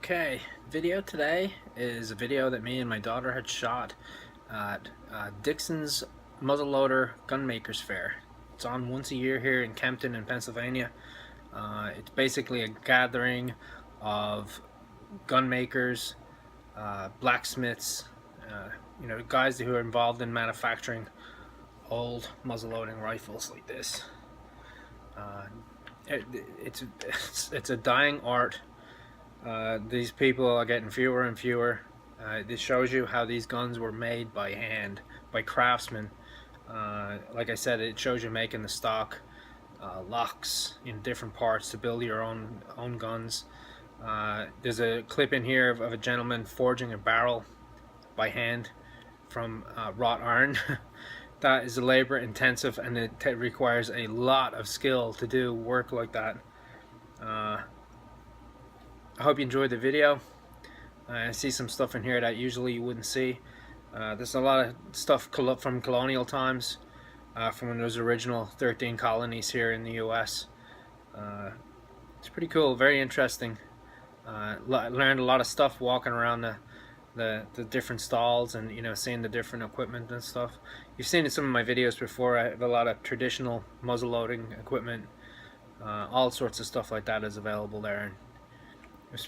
Okay, video today is a video that me and my daughter had shot at Dixons Muzzleloader Gunmakers Fair. It's on once a year here in Kempton in Pennsylvania. It's basically a gathering of gun makers, blacksmiths, guys who are involved in manufacturing old muzzleloading rifles like this. It's a dying art. These people are getting fewer and fewer. This shows you how these guns were made by hand, by craftsmen. Like I said, it shows you making the stock, locks in different parts to build your own guns. There's a clip in here of a gentleman forging a barrel by hand from wrought iron. That is labor intensive, and it requires a lot of skill to do work like that. I hope you enjoyed the video. I see some stuff in here that usually you wouldn't see. There's a lot of stuff from colonial times, from when there was original 13 colonies here in the US. It's pretty cool, very interesting. Learned a lot of stuff walking around the different stalls and seeing the different equipment and stuff. You've seen in some of my videos before. I have a lot of traditional muzzleloading equipment. All sorts of stuff like that is available there. It's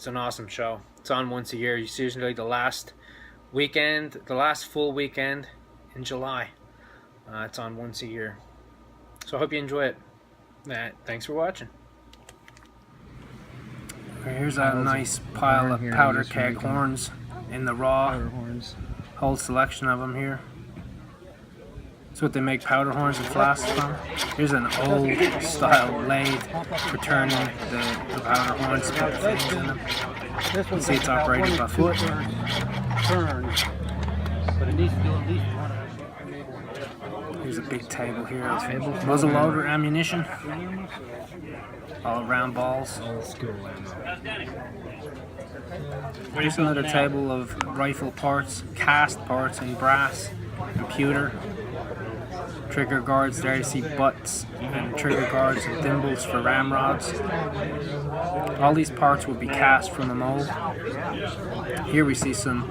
an awesome show. It's on once a year. It's usually the last weekend, the last full weekend in July. It's on once a year. So I hope you enjoy it. Thanks for watching. Here's a nice pile of powder keg horns in the raw. Whole selection of them here. That's what they make powder horns and flasks from. Here's an old style lathe for turning the powder horns to put things in them. You can see it's operated by foot. Here's a big table here of muzzleloader ammunition. All round balls. Here's another table of rifle parts, cast parts in brass, computer. Trigger guards there, you see butts and trigger guards and thimbles for ramrods. All these parts will be cast from a mold. Here we see some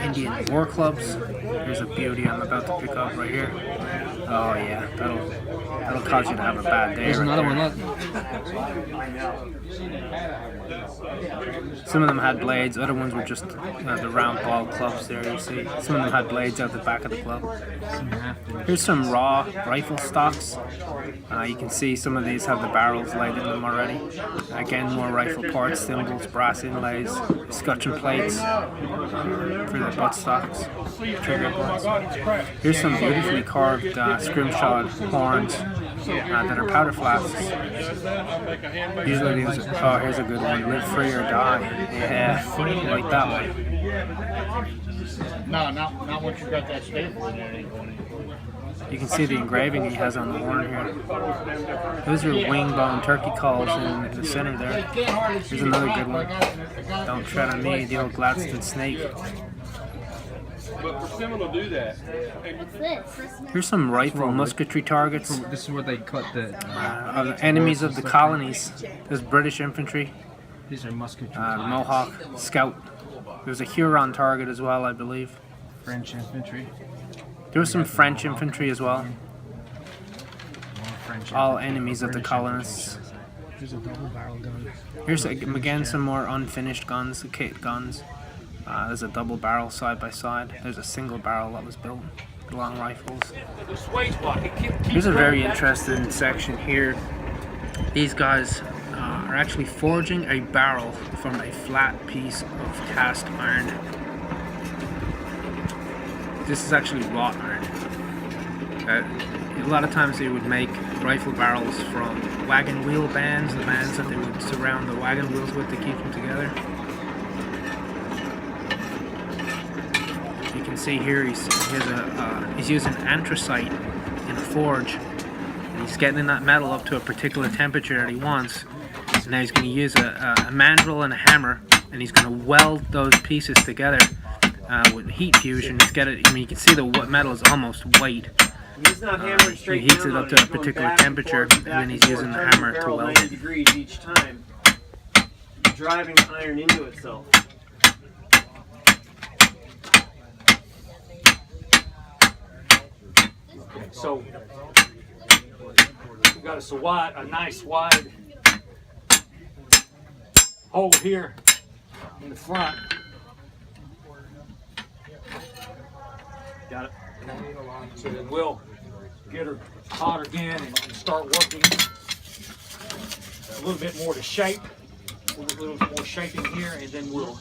Indian war clubs. Here's a beauty I'm about to pick up right here. Oh yeah, that'll cause you to have a bad day. There's another one, look. Some of them had blades, other ones were just the round ball clubs there, you see. Some of them had blades out the back of the club. Here's some raw rifle stocks. You can see some of these have the barrels laid in them already. Again, more rifle parts, thimbles, brass inlays, scutcheon plates for the butt stocks, trigger guards. Here's some beautifully carved scrimshod horns that are powder flasks. Usually these are, here's a good one, live free or die. Yeah, like that one. No, not once you got that staple in there. You can see the engraving he has on the horn here. Those are wing bone turkey calls in the center there. Here's another good one. Don't tread on me, the old Gladstone snake. But persimmon will do that. Here's some rifle musketry targets. This is where they cut the enemies of the colonies. There's British infantry. These are musketry. Mohawk, Scout. There's a Huron target as well, I believe. French infantry. There was some French infantry as well. All enemies of the colonists. Here's a double barrel gun. Here's again some more unfinished guns, the kit guns. There's a double barrel side by side. There's a single barrel that was built. Long rifles. Here's a very interesting section here. These guys are actually forging a barrel from a flat piece of cast iron. This is actually wrought iron. A lot of times they would make rifle barrels from wagon wheel bands, the bands that they would surround the wagon wheels with to keep them together. You can see here he's using anthracite in a forge. And he's getting that metal up to a particular temperature that he wants. So now he's going to use a mandrel and a hammer, and he's going to weld those pieces together. With heat fusion, you can see the metal is almost white. He heats it up to a particular temperature, and then he's using the hammer to weld it. driving the iron into itself. So we got us a nice wide hole here in the front. Got it. So then we'll get her hot again and start working a little bit more to shape, a little more shaping here, and then we'll.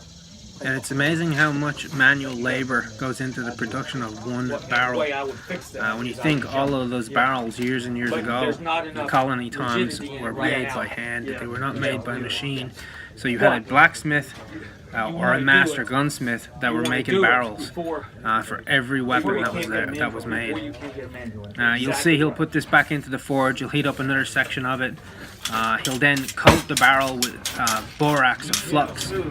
And it's amazing how much manual labor goes into the production of one barrel. When you think all of those barrels years and years ago, in colony times, were made by hand. They were not made by machine. So you had a blacksmith or a master gunsmith that were making barrels for every weapon that was made. You'll see he'll put this back into the forge. He'll heat up another section of it. He'll then coat the barrel with borax or flux to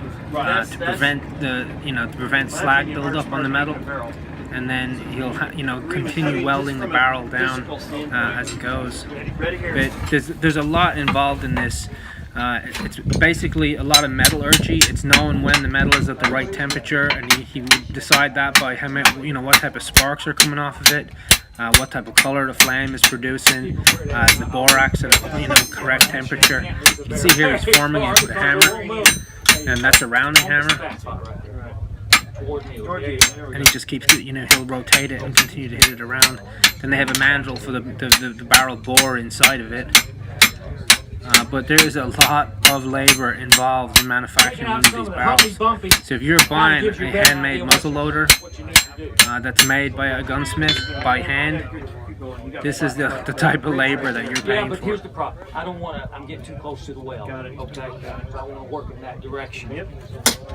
prevent slag buildup on the metal, and then he'll continue welding the barrel down as it goes. But there's a lot involved in this. It's basically a lot of metallurgy. It's knowing when the metal is at the right temperature, and he would decide that by how many, what type of sparks are coming off of it, what type of color the flame is producing, the borax at a correct temperature. You can see here he's forming it with a hammer, and that's a rounding hammer. And he just keeps, he'll rotate it and continue to hit it around. Then they have a mandrel for the barrel bore inside of it. But there is a lot of labor involved in manufacturing one of these barrels. So if you're buying a handmade muzzleloader that's made by a gunsmith by hand, this is the type of labor that you're paying but for. here's the problem. I don't want to, I'm getting too close to the well. Okay? So I want to work in that direction.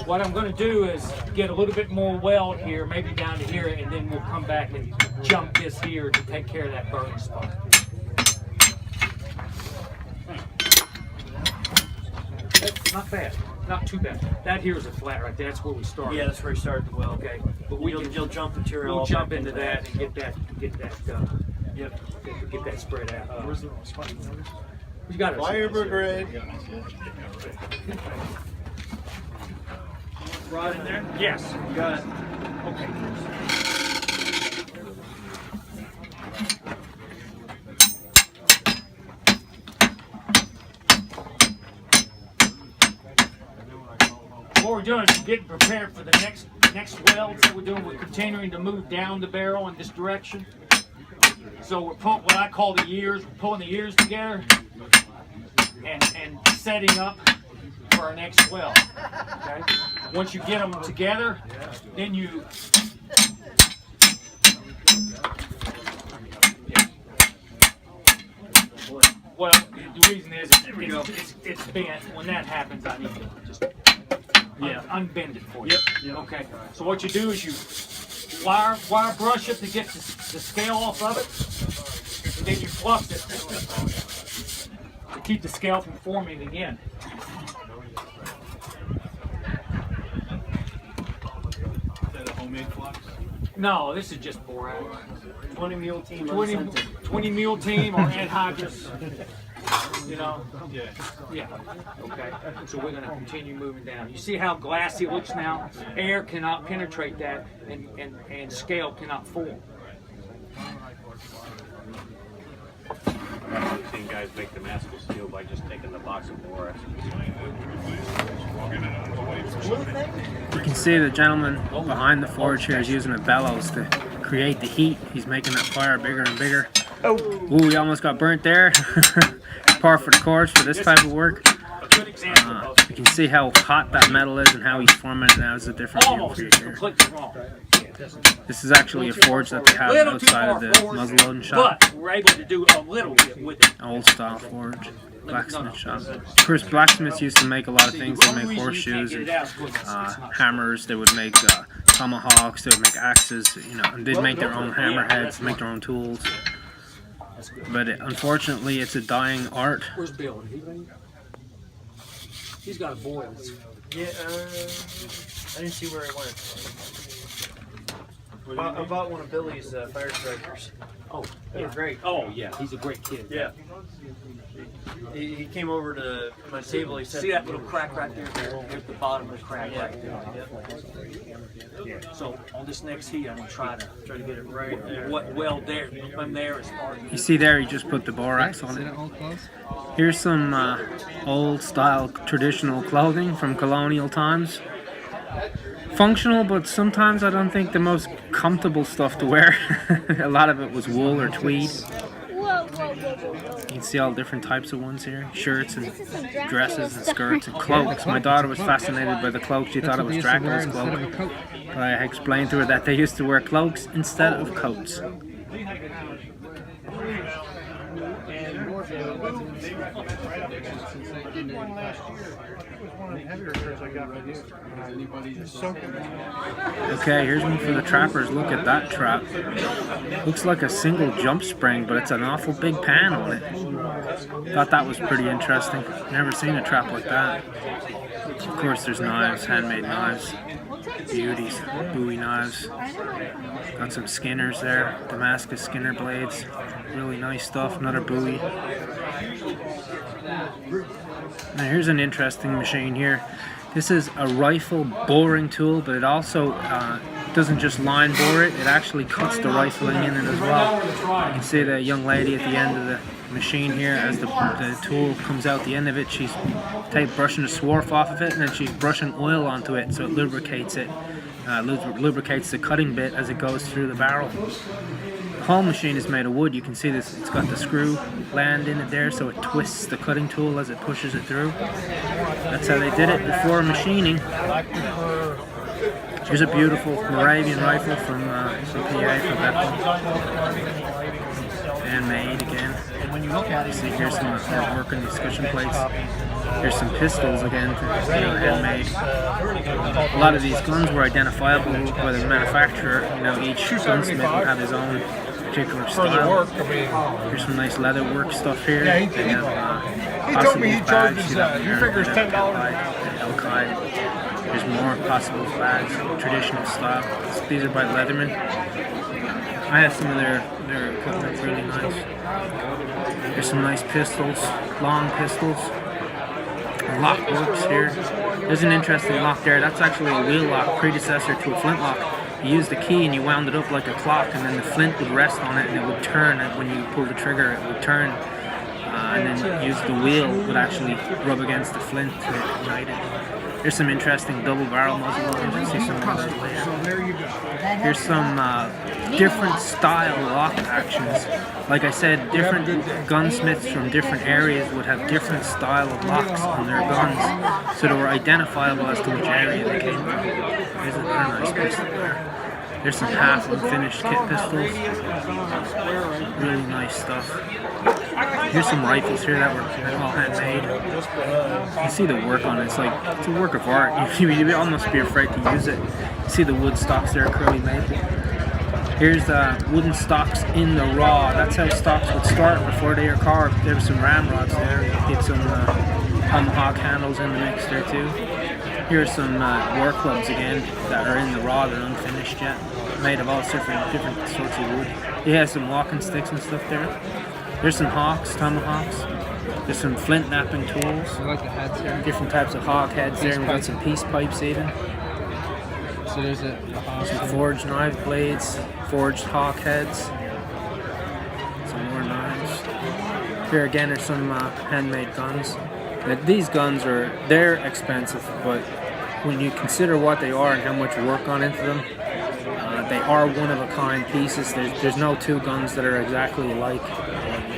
What I'm going to do is get a little bit more weld here, maybe down to here, and then we'll come back and jump this here to take care of that burning spot. That's not bad, not too bad. That here is a flat right there. That's where we started. Yeah, that's where you started the well. Okay, but you'll jump material. We'll jump into that and get that. Yep. Get that spread out. Where's the spot? We got it. Fire brigade. Rod in there? Yes. You got it. Okay. What we're doing is getting prepared for the next welds that we're doing. We're continuing to move down the barrel in this direction. So we're pulling what I call the ears. We're pulling the ears together and setting up for our next weld. Okay. Once you get them together, then you. Well, the reason is it's bent. When that happens, I need to just unbend it for you. Yep. Okay. So what you do is you wire brush it to get the scale off of it, and then you flux it to keep the scale from forming again. Is that a homemade flux? No, this is just borax. 20 mule team. 20 mule team or anhydrous. Yeah. Okay. So we're going to continue moving down. You see how glassy it looks now? Air cannot penetrate that, and scale cannot form. I've seen guys make Damascus steel by just taking the box of borax. You can see the gentleman behind the forge here is using a bellows to create the heat. He's making that fire bigger and bigger. Ooh, we almost got burnt there. Par for the course for this type of work. A good example. You can see how hot that metal is and how he's forming it now. It's a different view for you here. Completely wrong. This is actually a forge that they have outside of the muzzleloading shop. But we're able to do a little bit with it. Old style forge, blacksmith shop. Of course, blacksmiths used to make a lot of things. They make horseshoes and hammers. They would make tomahawks. They would make axes. And they'd make their own hammerheads, make their own tools. But unfortunately, it's a dying art. Where's Bill? He's got a boil. Yeah, I didn't see where it went. I bought one of Billy's fire strikers. Oh, They were great. Oh, yeah, he's a great kid. Yeah. He came over to my table. He said, See that little crack right there? There's the bottom of the crack right there. Yeah. So on this next heat, I'm gonna try to get it right there. what weld there from there as far as You see there, he just put the borax on it. all close? Here's some old style traditional clothing from colonial times. Functional, but sometimes I don't think the most comfortable stuff to wear. A lot of it was wool or tweed. You can see all different types of ones here. Shirts and dresses and skirts and cloaks. My daughter was fascinated by the cloak. She thought it was Dracula's cloak. But I explained to her that they used to wear cloaks instead of coats. Okay, here's one for the trappers. Look at that trap. Looks like a single jump spring, but it's an awful big pan on it. Thought that was pretty interesting. Never seen a trap like that. Of course, there's knives, handmade knives. Beauties, Bowie knives. Got some skinners there, Damascus skinner blades. Really nice stuff, another Bowie. Now here's an interesting machine here. This is a rifle boring tool, but it also doesn't just line bore it, it actually cuts the rifling in it as well. You can see the young lady at the end of the machine here, as the tool comes out the end of it, she's brushing the swarf off of it, and then she's brushing oil onto it so it lubricates it. Lubricates the cutting bit as it goes through the barrel. The whole machine is made of wood. You can see this, it's got the screw land in it there, so it twists the cutting tool as it pushes it through. That's how they did it before machining. Here's a beautiful Moravian rifle from PA, from Bethel. Handmade again. See, here's some artwork and discussion plates. Here's some pistols again, handmade. A lot of these guns were identifiable by the manufacturer. You know, each gunsmith would have his own particular style. Here's some nice leather work stuff here. Yeah, he told me he charges, he figures $10 Elkhide. There's more possible bags, traditional style. These are by Leatherman. I have some of their equipment, really nice. There's some nice pistols, long pistols. Lock works here. There's an interesting lock there. That's actually a wheel lock, predecessor to a flintlock. You used the key and you wound it up like a clock, and then the flint would rest on it and it would turn, and when you pull the trigger it would turn. And then use the wheel would actually rub against the flint to ignite it. Here's some interesting double barrel muzzleloaders. See some of those later. Here's some different style lock actions. Like I said, different gunsmiths from different areas would have different style of locks on their guns, so they were identifiable as to which area they came from. Here's another nice pistol there. There's some half unfinished kit pistols. Really nice stuff. Here's some rifles here that were all handmade. You see the work on it. It's like, it's a work of art. You'd almost be afraid to use it. You see the wood stocks there, curly maple. Here's wooden stocks in the raw. That's how stocks would start before they are carved. There's some ramrods there. Get some tomahawk handles in the mix there too. Here's some war clubs again that are in the raw, they're unfinished yet. Made of all different sorts of wood. He has some walking sticks and stuff there. There's some hawks, tomahawks. There's some flint knapping tools. I like the heads here. Different types of hawk heads there. We've got some peace pipes even. So there's a Some forged knife blades, forged hawk heads. Some more knives. Here again are some handmade guns. Now, these guns they're expensive, but when you consider what they are and how much work gone into them, they are one-of-a-kind pieces. There's no two guns that are exactly alike.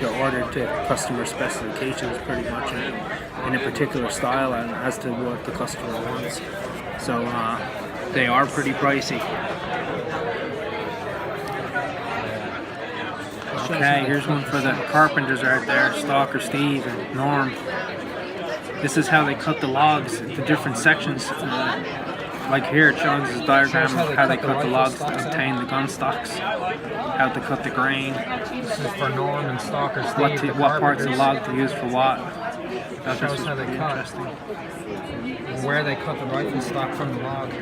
They're ordered to customer specifications pretty much in a particular style and as to what the customer wants. So they are pretty pricey. Okay, here's one for the carpenters right there, Stalker Steve and Norm. This is how they cut the logs into different sections. Like here it shows this diagram of how they cut the logs to obtain the gun stocks, how to cut the grain, This is for Norm and Stalker Steve. what parts of the log to use for what. That Shows was how they pretty cut. interesting. Where they cut the rifle stock from the log.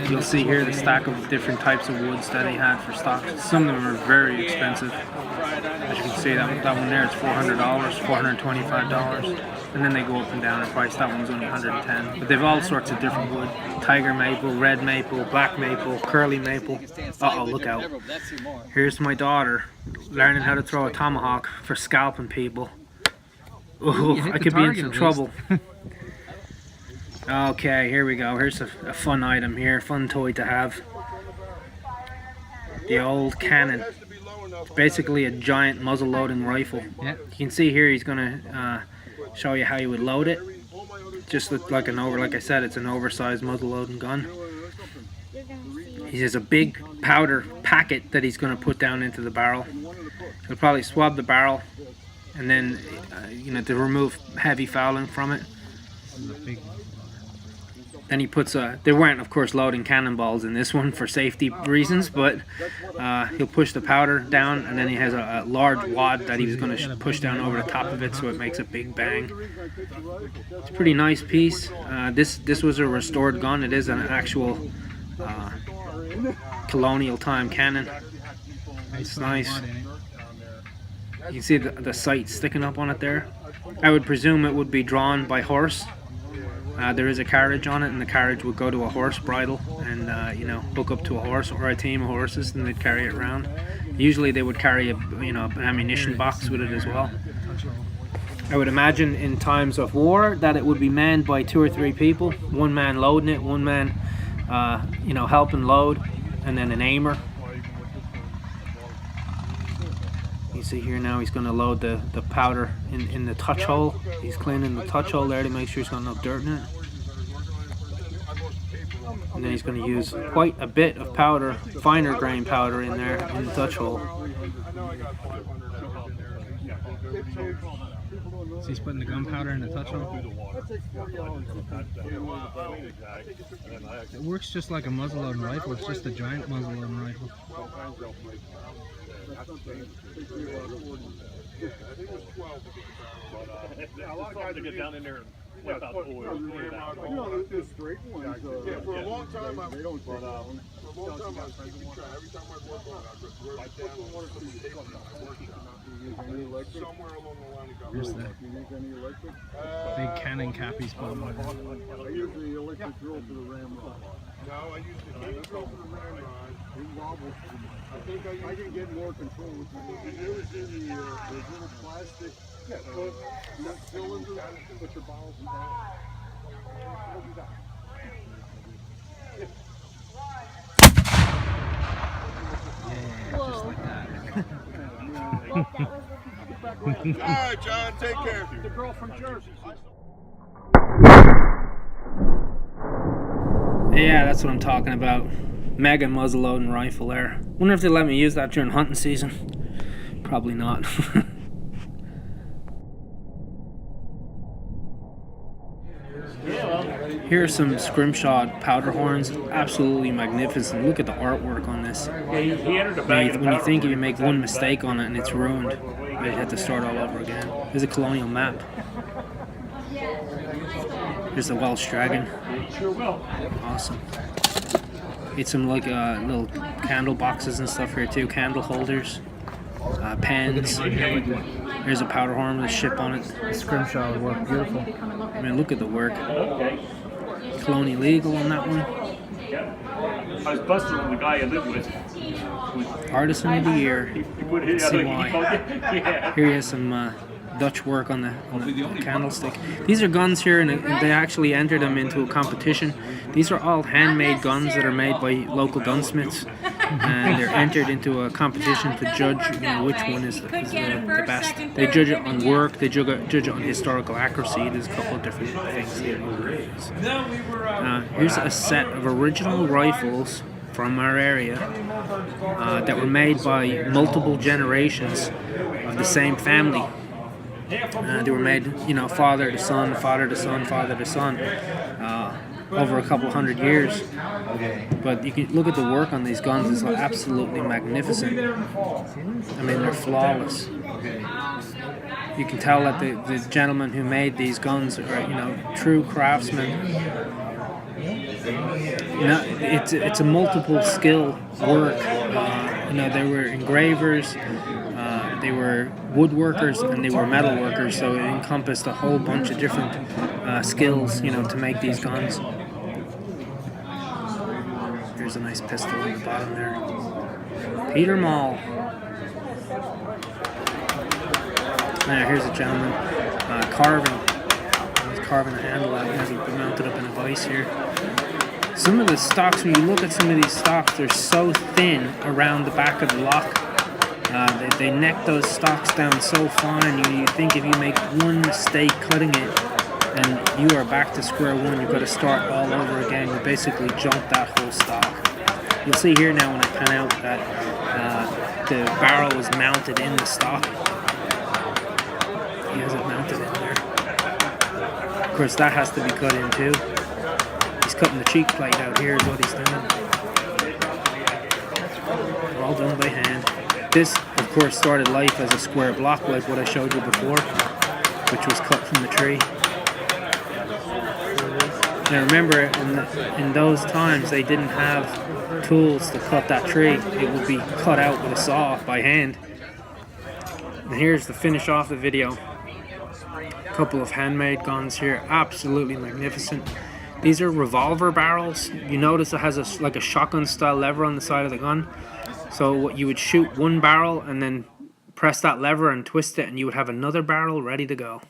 You'll see here the stack of different types of woods that he had for stock. Some of them are very expensive. As you can see, that one there is $400, $425. And then they go up and down in price. That one's only $110. But they've all sorts of different wood. Tiger maple, red maple, black maple, curly maple. Uh-oh, look out. Here's my daughter learning how to throw a tomahawk for scalping people. Oh, I could be in some trouble. Okay, here we go. Here's a fun item here, fun toy to have. The old cannon. It's basically a giant muzzle loading rifle. Yeah. You can see here he's gonna show you how you would load it. Just look like like I said, it's an oversized muzzle loading gun. He has a big powder packet that he's gonna put down into the barrel. He'll probably swab the barrel, and then you know, to remove heavy fouling from it. Then he puts they weren't, of course, loading cannonballs in this one for safety reasons, but he'll push the powder down, and then he has a large wad that he was going to push down over the top of it, so it makes a big bang. It's a pretty nice piece. This was a restored gun. It is an actual colonial time cannon. It's nice. You can see the sight sticking up on it there. I would presume it would be drawn by horse. There is a carriage on it, and the carriage would go to a horse bridle and you know, hook up to a horse or a team of horses, and they'd carry it around. Usually they would carry an ammunition box with it as well. I would imagine in times of war that it would be manned by 2 or 3 people. One man loading it, one man you know, helping load, and then an aimer. You see here now he's going to load the powder in the touch hole. He's cleaning the touch hole there to make sure he's got enough dirt in it. And then he's going to use quite a bit of powder, finer grain powder in there in the touch hole. So he's putting the gunpowder in the touch hole. It works just like a muzzleloading rifle. It's just a giant muzzleloading rifle. A lot of guys that get down in there and whip out the oil. You know, there's straight ones. Yeah, for a long time, they don't take that one. For a long time, I was thinking, every time I work on it, I just right down and one or two days somewhere along the line. Here's the big cannon cap he's putting on. I use the electric drill for the ramrod. No, I use the hand drill for the ramrod. It wobbles. I think I can get more control with it. It was in the little plastic cylinder with the balls and Yeah, just like that. all right, John, take care. The girl from Jersey. Yeah, that's what I'm talking about. Mega muzzleloading rifle there. Wonder if they let me use that during hunting season. Probably not. Here are some scrimshawed powder horns. Absolutely magnificent. Look at the artwork on this. When you think you make one mistake on it and it's ruined, you have to start all over again. There's a colonial map. Here's the Welsh dragon. Awesome. Get some like little candle boxes and stuff here too. Candle holders, pens. There's a powder horn with a ship on it. The scrimshaw would work beautiful. I mean, look at the work. Colonial Eagle on that one. I was busted with the guy I lived with. Artisan of the Year. Let's see why. Yeah. Here is some Dutch work on the candlestick. These are guns here, and they actually entered them into a competition. These are all handmade guns that are made by local gunsmiths, and they're entered into a competition to judge, you know, which one is the best. They judge it on work, they judge it on historical accuracy. There's a couple of different things here. Here's a set of original rifles from our area that were made by multiple generations of the same family. They were made, you know, father to son, father to son, father to son, over a couple hundred years. But you can look at the work on these guns; it's absolutely magnificent. I mean, they're flawless. You can tell that the gentlemen who made these guns are, you know, true craftsmen. No, it's a multiple skill work. You know, they were engravers, they were woodworkers, and they were metal workers. So it encompassed a whole bunch of different skills, you know, to make these guns. Here's a nice pistol on the bottom there. Peter Mall. Now here's a gentleman carving. He's carving a handle out. He's mounted up in a vise here. Some of the stocks, when you look at some of these stocks, they're so thin around the back of the lock. They neck those stocks down so fine. You think if you make one mistake cutting it, then you are back to square one. You've got to start all over again. You basically jump that whole stock. You'll see here now when I pan out that the barrel is mounted in the stock. He has it mounted in there. Of course, that has to be cut in too. He's cutting the cheek plate out here is what he's doing. All done by hand. This, of course, started life as a square block like what I showed you before, which was cut from the tree. Now remember, in those times, they didn't have tools to cut that tree. It would be cut out with a saw by hand. And here's the finish off the video. A couple of handmade guns here, absolutely magnificent. These are revolver barrels. You notice it has like a shotgun style lever on the side of the gun. So what you would shoot one barrel and then press that lever and twist it, and you would have another barrel ready to go.